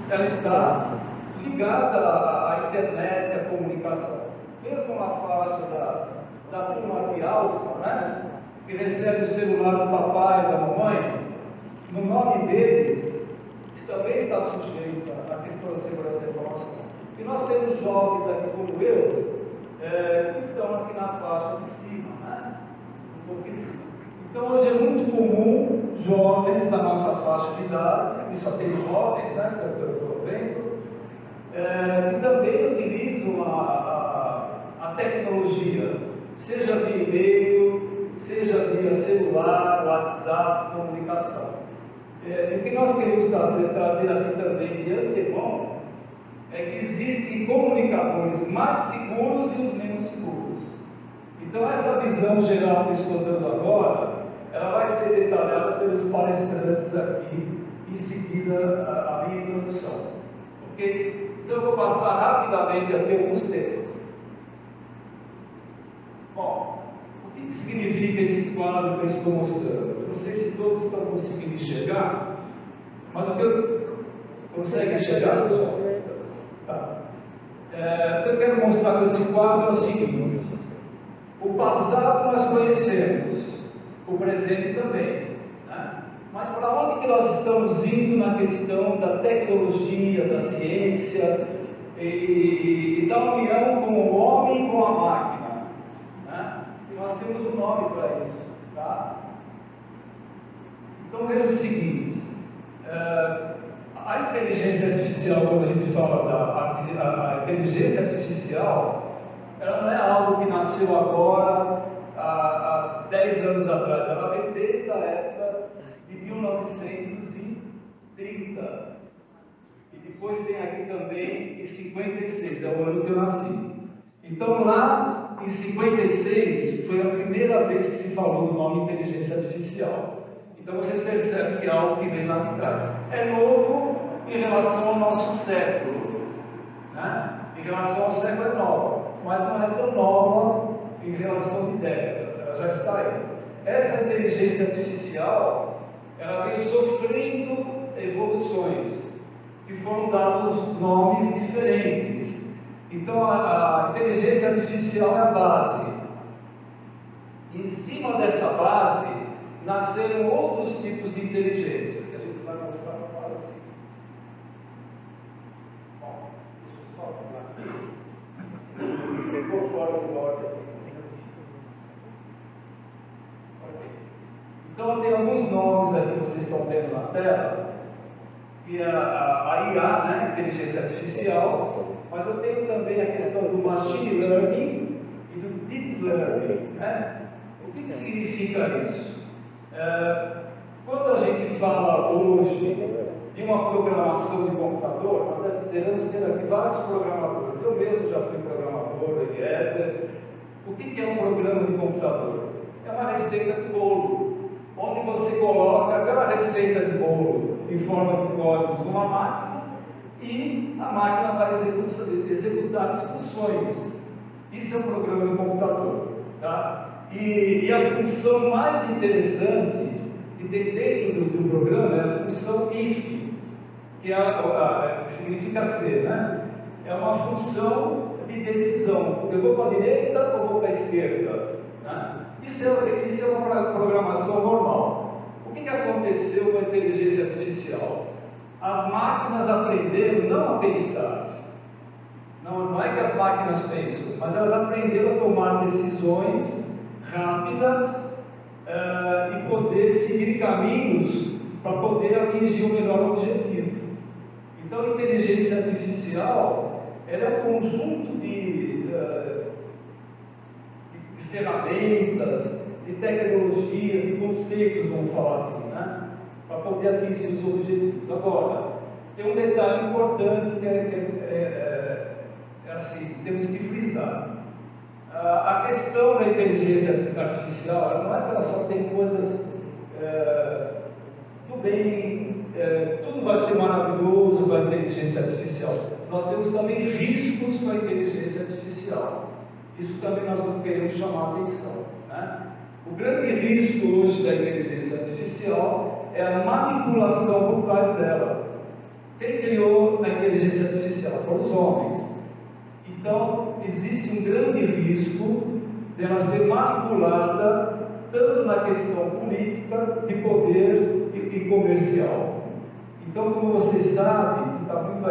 ela está ligada à internet, à comunicação. Mesmo na faixa da turma de alfa, né, que recebe o celular do papai e da mamãe, no nome deles, também está sujeito à questão da segurança da informação. E nós temos jovens aqui como eu, que estão aqui na faixa de cima, né? Um pouquinho de cima. Então hoje é muito comum jovens da nossa faixa de idade, e só tem jovens, né, que eu estou vendo, que também utilizam a tecnologia, seja via e-mail, seja via celular, WhatsApp, comunicação. O que nós queremos trazer aqui também de antemão é que existem comunicadores mais seguros e os menos seguros. Então essa visão geral que eu estou dando agora, ela vai ser detalhada pelos palestrantes aqui, em seguida a minha introdução. Ok? Então eu vou passar rapidamente aqui alguns temas. Bom, o que significa esse quadro que eu estou mostrando? Eu não sei se todos estão conseguindo enxergar, mas o que eu... Consegue enxergar, pessoal? Tá. O que eu quero mostrar com esse quadro é o seguinte: o passado nós conhecemos, o presente também, né? Mas para onde que nós estamos indo na questão da tecnologia, da ciência e da união com o homem e com a máquina, né? E nós temos um nome para isso, tá? Então veja o seguinte, a inteligência artificial, quando a gente fala da inteligência artificial, ela não é algo que nasceu agora, há 10 anos atrás, ela vem desde a época de 1930. E depois tem aqui também em 56, é o ano que eu nasci. Então lá em 56 foi a primeira vez que se falou do nome inteligência artificial. Então vocês percebem que é algo que vem lá de trás. É novo em relação ao nosso século, né? Em relação ao século é nova, mas não é tão nova em relação de décadas, ela já está aí. Essa inteligência artificial, ela vem sofrendo evoluções, que foram dados nomes diferentes. Então a inteligência artificial é a base. Em cima dessa base, nasceram outros tipos de inteligências, que a gente vai mostrar no quadro assim. Bom, deixa eu só pegar aqui. Ficou fora do ordem aqui. Ok. Então tem alguns nomes aí que vocês estão vendo na tela, que é a IA, né, inteligência artificial, mas eu tenho também a questão do machine learning e do deep learning, né? O que significa isso? Quando a gente fala hoje de uma programação de computador, nós devemos ter aqui vários programadores. Eu mesmo já fui programador, Eliezer. O que é um programa de computador? É uma receita de bolo, onde você coloca aquela receita de bolo em forma de códigos numa máquina e a máquina vai executar instruções. Isso é um programa de computador, tá? E a função mais interessante que tem dentro do programa é a função if, que significa ser, né? É uma função de decisão. Eu vou para a direita ou vou para a esquerda? Né? Isso é uma programação normal. O que aconteceu com a inteligência artificial? As máquinas aprenderam não a pensar. Não é que as máquinas pensam, mas elas aprenderam a tomar decisões rápidas e poder seguir caminhos para poder atingir o melhor objetivo. Então, a inteligência artificial ela é um conjunto de ferramentas, de tecnologias, de conceitos, vamos falar assim, né? Para poder atingir os objetivos. Agora, tem um detalhe importante que é assim, temos que frisar. A questão da inteligência artificial não é que ela só tem coisas do bem, tudo vai ser maravilhoso com a inteligência artificial. Nós temos também riscos com a inteligência artificial. Isso também nós não queremos chamar a atenção, né? O grande risco hoje da inteligência artificial é a manipulação por trás dela. Quem criou inteligência artificial? Para os homens. Então, existe um grande risco de ela ser manipulada tanto na questão política, de poder e comercial. Então, como vocês sabem, está muito,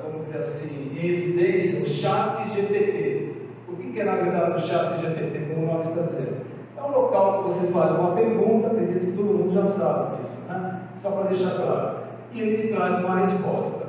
vamos dizer assim, em evidência, o chat GPT. O que é, na verdade, o chat GPT, como o nome está dizendo? É um local que você faz uma pergunta, acredito que todo mundo já sabe disso, né? Só para deixar claro. E ele te traz uma resposta.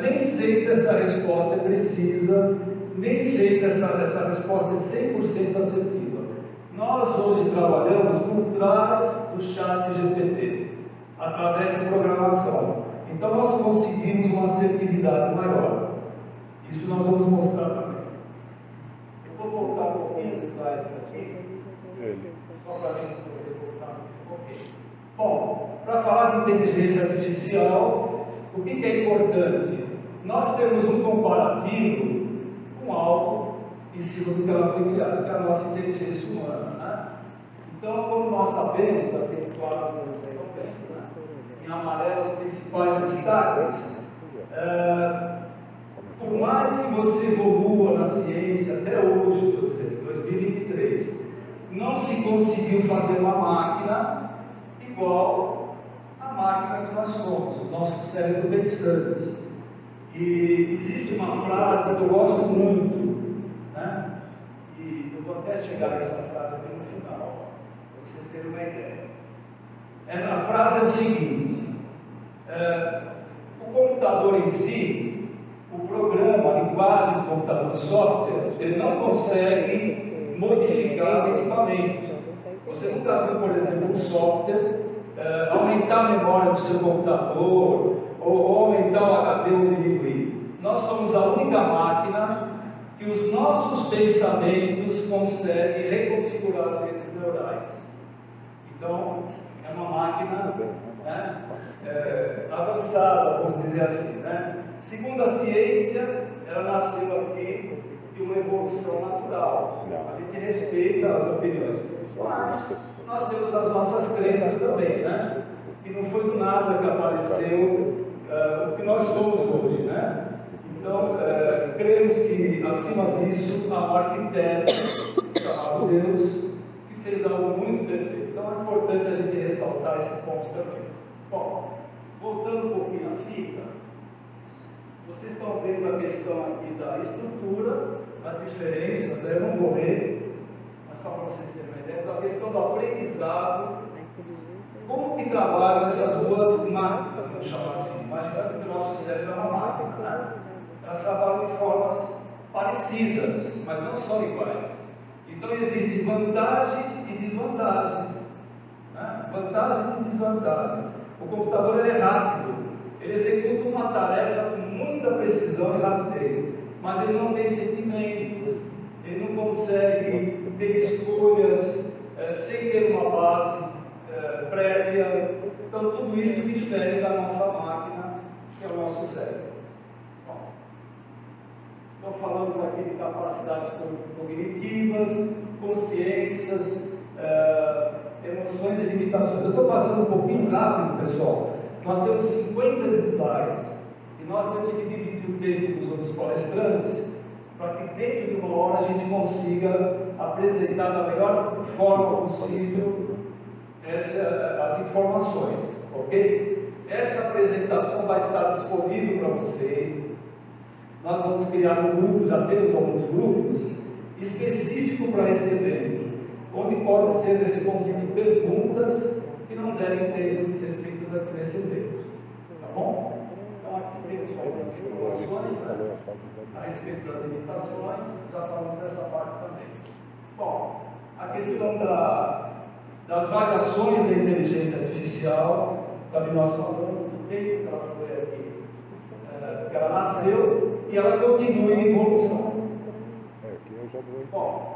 Nem sempre essa resposta é precisa, nem sempre essa resposta é 100% assertiva. Nós hoje trabalhamos por trás do chat GPT, através de programação. Então nós conseguimos uma assertividade maior. Isso nós vamos mostrar também. Eu vou voltar um pouquinho os slides aqui, só para a gente poder voltar. Ok. Bom, para falar de inteligência artificial, o que é importante? Nós temos um comparativo com algo em cima do que ela foi criada, que é a nossa inteligência humana. Né? Então, como nós sabemos, aqui claro, em amarelo os principais destaques, por mais que você evolua na ciência até hoje, por exemplo, 2023, não se conseguiu fazer uma máquina igual à máquina que nós somos, o nosso cérebro pensante. E existe uma frase que eu gosto muito, né? E eu vou até chegar nessa frase aqui no final, para vocês terem uma ideia. Essa frase é o seguinte: o computador em si, o programa, a linguagem do computador, o software, ele não consegue modificar o equipamento. Você nunca viu, por exemplo, um software aumentar a memória do seu computador ou aumentar o HD ou diminuir. Nós somos a única máquina que os nossos pensamentos conseguem reconfigurar as redes neurais. Então, é uma máquina, né, avançada, vamos dizer assim. Né? Segundo a ciência, ela nasceu aqui de uma evolução natural. A gente respeita as opiniões, mas nós temos as nossas crenças também, né? E não foi do nada que apareceu o que nós somos hoje, né? Então, cremos que, acima disso, há um arquiteto chamado Deus, que fez algo muito perfeito. Então, é importante a gente ressaltar esse ponto também. Bom, voltando um pouquinho à fita, vocês estão vendo a questão aqui da estrutura, as diferenças, né? Eu não vou ler, mas só para vocês terem uma ideia, a questão do aprendizado, como que trabalham essas duas máquinas, vamos chamar assim, imaginando que o nosso cérebro é uma máquina, né? Elas trabalham de formas parecidas, mas não são iguais. Então existem vantagens e desvantagens, né? Vantagens e desvantagens. O computador ele é rápido, ele executa uma tarefa com muita precisão e rapidez, mas ele não tem sentimentos, ele não consegue ter escolhas sem ter uma base prévia. Então tudo isso difere da nossa máquina, que é o nosso cérebro. Bom, então falamos aqui de capacidades cognitivas, consciências, emoções e limitações. Eu estou passando um pouquinho rápido, pessoal. Nós temos 50 slides e nós temos que dividir o tempo dos outros palestrantes para que dentro de uma hora a gente consiga apresentar da melhor forma possível as informações, ok? Essa apresentação vai estar disponível para vocês. Nós vamos criar um grupo, já temos alguns grupos específicos para esse evento, onde podem ser respondidas perguntas que não devem ter de ser feitas aqui nesse evento. Tá bom? Então aqui temos algumas informações, né, a respeito das limitações, já falamos dessa parte também. Bom, a questão das variações da inteligência artificial, também nós falamos do tempo que ela foi aqui, que ela nasceu e ela continua em evolução. Bom,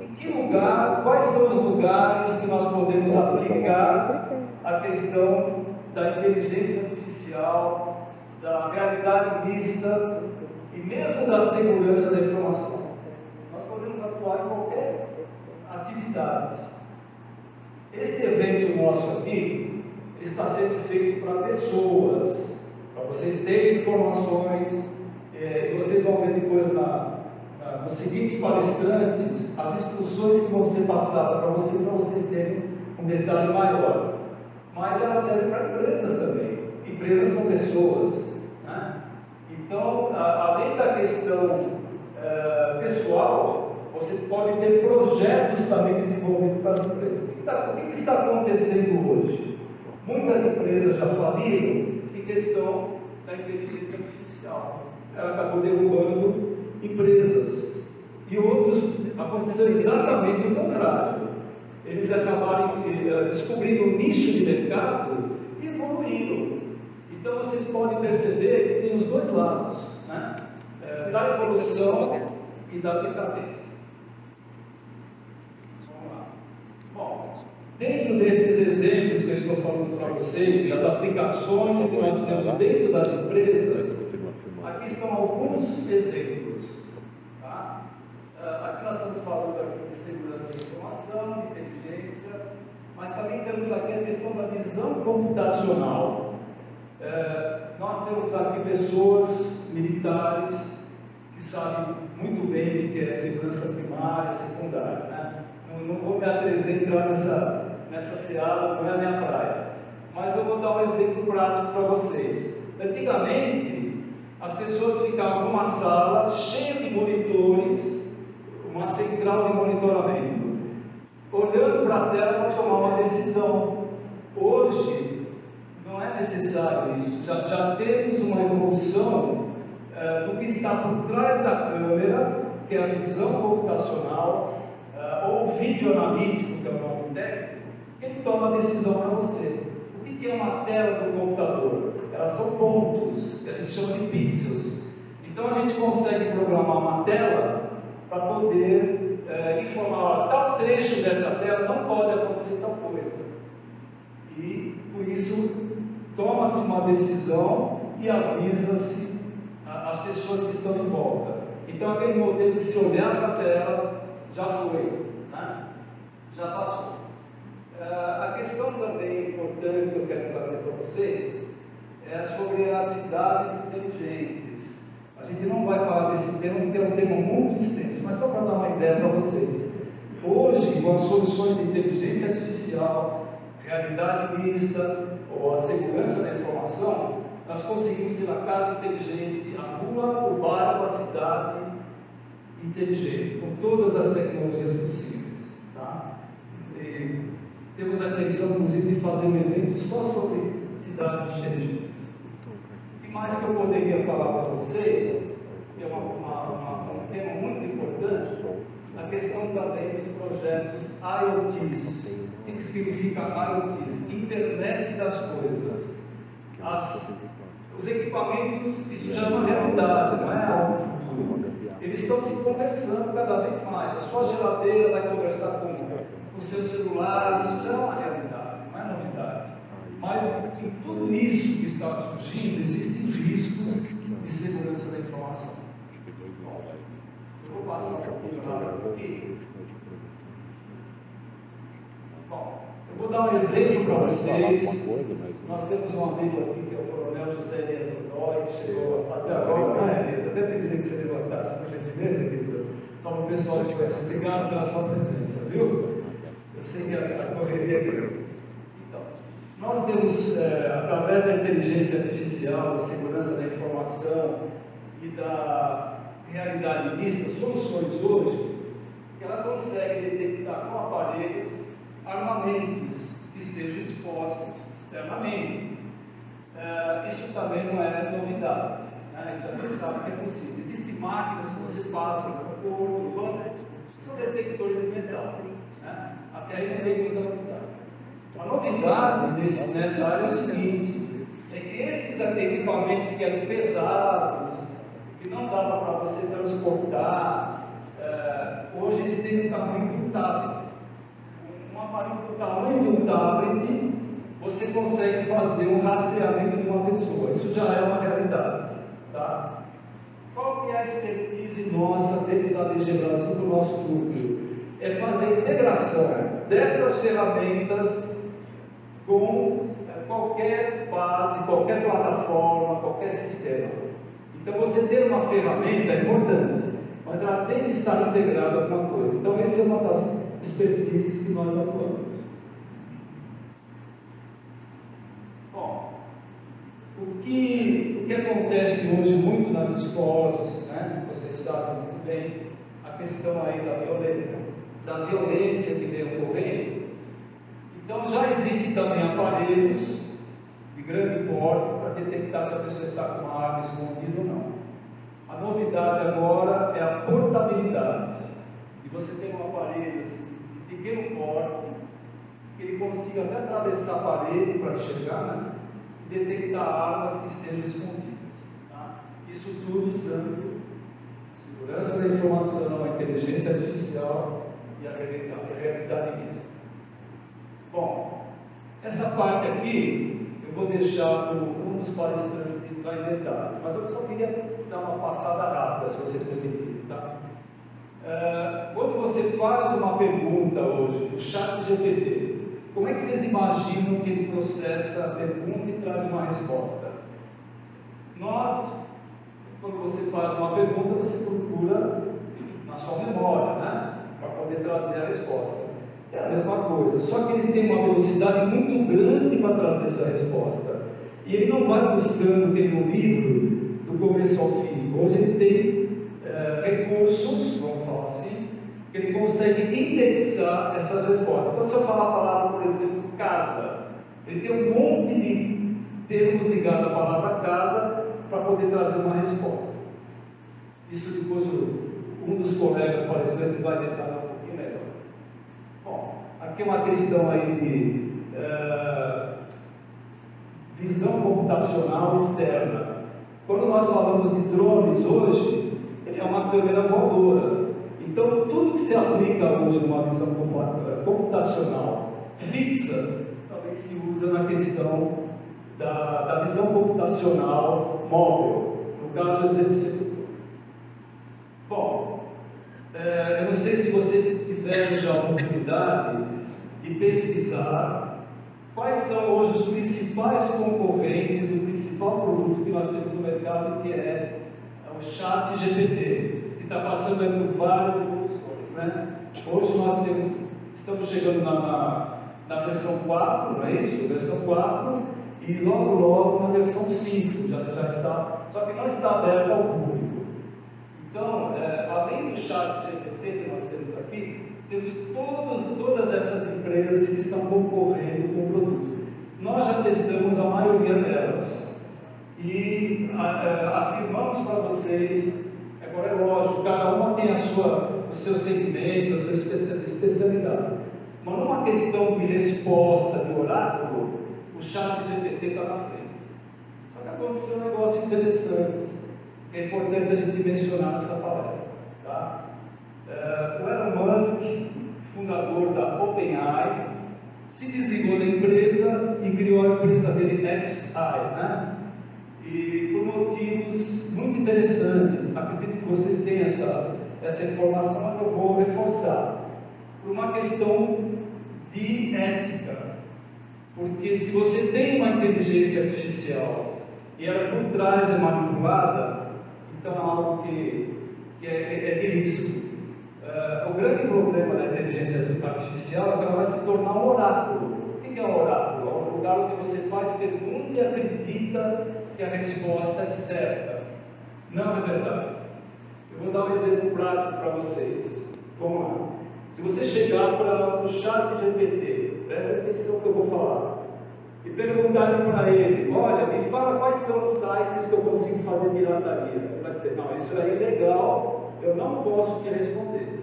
em que lugar, quais são os lugares que nós podemos aplicar a questão da inteligência artificial, da realidade mista e mesmo da segurança da informação? Nós podemos atuar em qualquer atividade. Este evento nosso aqui está sendo feito para pessoas, vocês terem informações, vocês vão ver depois nos seguintes palestrantes as instruções que vão ser passadas para vocês terem um detalhe maior. Mas ela serve para empresas também. Empresas são pessoas, né? Então, além da questão pessoal, você pode ter projetos também desenvolvidos para as empresas. O que está acontecendo hoje? Muitas empresas já faliram em questão da inteligência artificial. Ela acabou derrubando empresas. E outros aconteceu exatamente o contrário. Eles acabaram descobrindo um nicho de mercado e evoluíram. Então vocês podem perceber que tem os dois lados, né? Da evolução e da decadência. Vamos lá. Bom, dentro desses exemplos que eu estou falando para vocês, das aplicações que nós temos dentro das empresas, aqui estão alguns exemplos. Tá? Aqui nós estamos falando aqui de segurança da informação, de inteligência, mas também temos aqui a questão da visão computacional. Nós temos aqui pessoas militares que sabem muito bem o que é segurança primária, secundária, né? Não vou me atrever a entrar nessa seara, não é a minha praia. Mas eu vou dar um exemplo prático para vocês. Antigamente, as pessoas ficavam numa sala cheia de monitores, uma central de monitoramento, olhando para a tela para tomar uma decisão. Hoje, não é necessário isso. Já temos uma evolução do que está por trás da câmera, que é a visão computacional, ou vídeo analítico, que é o nome técnico, que ele toma a decisão para você. O que é uma tela do computador? Elas são pontos, que a gente chama de pixels. Então a gente consegue programar uma tela para poder informar, tal trecho dessa tela não pode acontecer tal coisa. E por isso toma-se uma decisão e avisa-se as pessoas que estão em volta. Então aquele modelo de se olhar para a tela já foi, né? Já passou. A questão também importante que eu quero trazer para vocês é sobre as cidades inteligentes. A gente não vai falar desse tema porque é um tema muito extenso, mas só para dar uma ideia para vocês. Hoje, com as soluções de inteligência artificial, realidade mista ou a segurança da informação, nós conseguimos ter a casa inteligente, a rua, o bairro, a cidade inteligente, com todas as tecnologias possíveis. Tá? E temos a intenção, inclusive, de fazer um evento só sobre cidades inteligentes. O que mais que eu poderia falar para vocês, que é um tema muito importante, a questão também dos projetos IoTs. O que significa IoTs? Internet das coisas. Os equipamentos, isso já é uma realidade, não é algo futuro. Eles estão se conversando cada vez mais. A sua geladeira vai conversar com o seu celular, isso já é uma realidade, não é novidade. Mas em tudo isso que está surgindo, existem riscos de segurança da informação. Eu vou passar um pouquinho rápido aqui. Bom, eu vou dar um exemplo para vocês. Nós temos um amigo aqui que é o Coronel José Neto Dói, que chegou até agora, né? Até tem que dizer que você levantasse, por gentileza, querido. Só para o pessoal que estivesse. Obrigado pela sua presença, viu? Eu sei que a correria aqui. Então, nós temos, através da inteligência artificial, da segurança da informação e da realidade mista, soluções hoje que ela consegue detectar com aparelhos armamentos que estejam expostos externamente. Isso também não é novidade, né? Isso a gente sabe que é possível. Existem máquinas que você passa no corpo, são detectores de metal, né? Até aí não tem muita novidade. A novidade nessa área é o seguinte, é que esses equipamentos que eram pesados, que não dava para você transportar, hoje eles têm o tamanho de um tablet. Um aparelho do tamanho de um tablet, você consegue fazer um rastreamento de uma pessoa. Isso já é uma realidade. Tá? Qual que é a expertise nossa dentro da DG Brasil do nosso núcleo? É fazer a integração destas ferramentas com qualquer base, qualquer plataforma, qualquer sistema. Então, você ter uma ferramenta é importante, mas ela tem que estar integrada a alguma coisa. Então, essa é uma das expertises que nós atuamos. Bom, o que acontece hoje muito nas escolas, né? Vocês sabem muito bem, a questão aí da violência que vem ocorrendo. Então, já existem também aparelhos de grande porte para detectar se a pessoa está com uma arma escondida ou não. A novidade agora é a portabilidade, de você ter um aparelho de pequeno porte, que ele consiga até atravessar a parede para enxergar, né? E detectar armas que estejam escondidas. Tá? Isso tudo usando segurança da informação, a inteligência artificial e a realidade mista. Bom, essa parte aqui eu vou deixar um dos palestrantes entrar em detalhe, mas eu só queria dar uma passada rápida, se vocês permitirem, tá? Quando você faz uma pergunta hoje no ChatGPT, como é que vocês imaginam que ele processa a pergunta e traz uma resposta? Quando você faz uma pergunta, você procura na sua memória, né? Para poder trazer a resposta. É a mesma coisa, só que eles têm uma velocidade muito grande para trazer essa resposta. E ele não vai buscando pelo livro do começo ao fim. Hoje ele tem recursos, vamos falar assim, que ele consegue indexar essas respostas. Então, se eu falar a palavra, por exemplo, casa, ele tem um monte de termos ligados à palavra casa para poder trazer uma resposta. Isso depois um dos colegas palestrantes vai detalhar um pouquinho melhor. Bom, aqui é uma questão aí de visão computacional externa. Quando nós falamos de drones hoje, ele é uma câmera voadora. Então, tudo que se aplica hoje numa visão computacional fixa, também se usa na questão da visão computacional móvel, no caso do exemplo executor. Bom, eu não sei se vocês tiveram já a oportunidade de pesquisar quais são hoje os principais concorrentes do principal produto que nós temos no mercado, que é o ChatGPT, que está passando por várias evoluções, né? Hoje nós estamos chegando na versão 4, não é isso? Versão 4, e logo na versão 5, já está, só que não está aberto ao público. Então, além do ChatGPT que nós temos aqui, temos todas essas empresas que estão concorrendo com o produto. Nós já testamos a maioria delas e afirmamos para vocês, agora é lógico, cada uma tem o seu segmento, a sua especialidade, mas numa questão de resposta de oráculo, o ChatGPT está na frente. Só que aconteceu um negócio interessante, que é importante a gente mencionar nessa palestra. Tá? O Elon Musk, fundador da OpenAI, se desligou da empresa e criou a empresa dele XI, né? E por motivos muito interessantes, acredito que vocês tenham essa informação, mas eu vou reforçar. Por uma questão de ética, porque se você tem uma inteligência artificial e ela por trás é manipulada, então é algo que é de risco. O grande problema da inteligência artificial é que ela vai se tornar um oráculo. O que é um oráculo? É um lugar onde você faz pergunta e acredita que a resposta é certa. Não é verdade. Eu vou dar um exemplo prático para vocês. Vamos lá. Se você chegar para o ChatGPT, presta atenção no que eu vou falar, e perguntar para ele, olha, me fala quais são os sites que eu consigo fazer pirataria. Ele vai dizer, não, isso aí é legal, eu não posso te responder.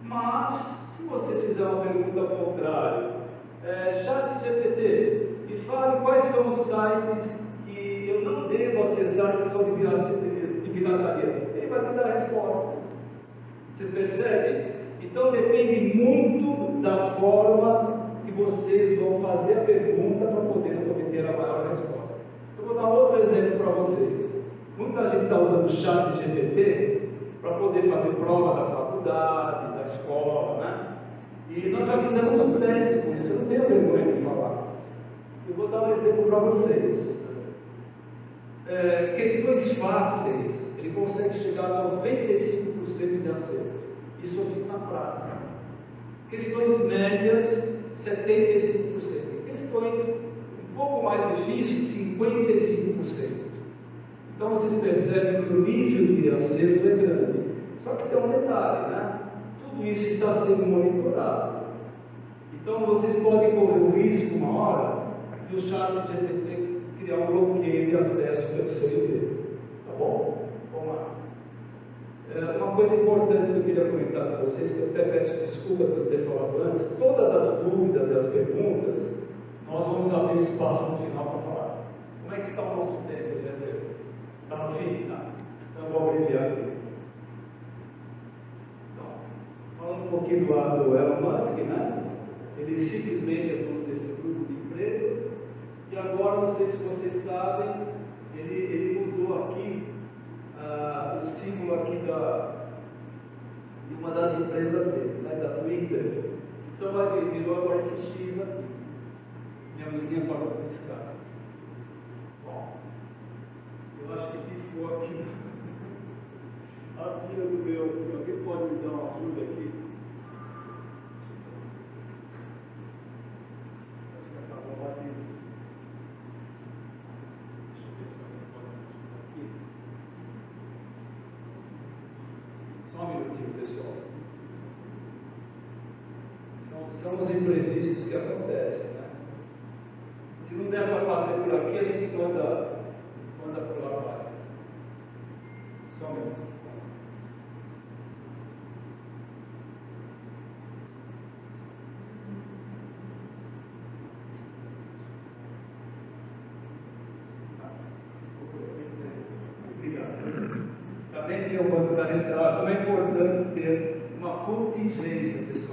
Mas, se você fizer uma pergunta ao contrário, ChatGPT, me fale quais são os sites que eu não devo acessar que são de pirataria. Ele vai te dar a resposta. Vocês percebem? Então depende muito da forma que vocês vão fazer a pergunta para poder obter a maior resposta. Eu vou dar outro exemplo para vocês. Muita gente está usando o ChatGPT para poder fazer prova da faculdade, da escola, né? E nós já fizemos um teste com isso, eu não tenho vergonha de falar. Eu vou dar um exemplo para vocês. Questões fáceis, ele consegue chegar a 95% de acerto. Isso eu fiz na prática. Questões médias, 75%. Questões um pouco mais difíceis, 55%. Então vocês percebem que o nível de acerto é grande. Só que tem um detalhe, né? Tudo isso está sendo monitorado. Então vocês podem correr o risco uma hora de o ChatGPT criar um bloqueio de acesso pelo seu e-mail. Tá bom? Vamos lá. Uma coisa importante que eu queria comentar com vocês, que eu até peço desculpas por ter falado antes, todas as dúvidas e as perguntas, nós vamos abrir espaço no final para falar. Como é que está o nosso tempo de reserva? Está no fim? Tá. Então eu vou abreviar aqui. Então, falando um pouquinho do lado do Elon Musk, né? Ele simplesmente é dono desse grupo de empresas, e agora, não sei se vocês sabem, ele mudou aqui o símbolo aqui de uma das empresas dele, né, da Twitter. Então ele virou agora esse X aqui. Minha luzinha parou de piscar. Bom, eu acho que pifou aqui a pilha do meu. Alguém pode me dar uma ajuda aqui? Acho que acabou a bateria. Deixa eu ver se alguém pode me ajudar aqui. Só um minutinho, pessoal. São os imprevistos que acontecem, né? Se não der para fazer por aqui, a gente manda por lá vai. Só um minuto. Obrigado. Também tem o banco da receita. Como é importante ter uma contingência, pessoal.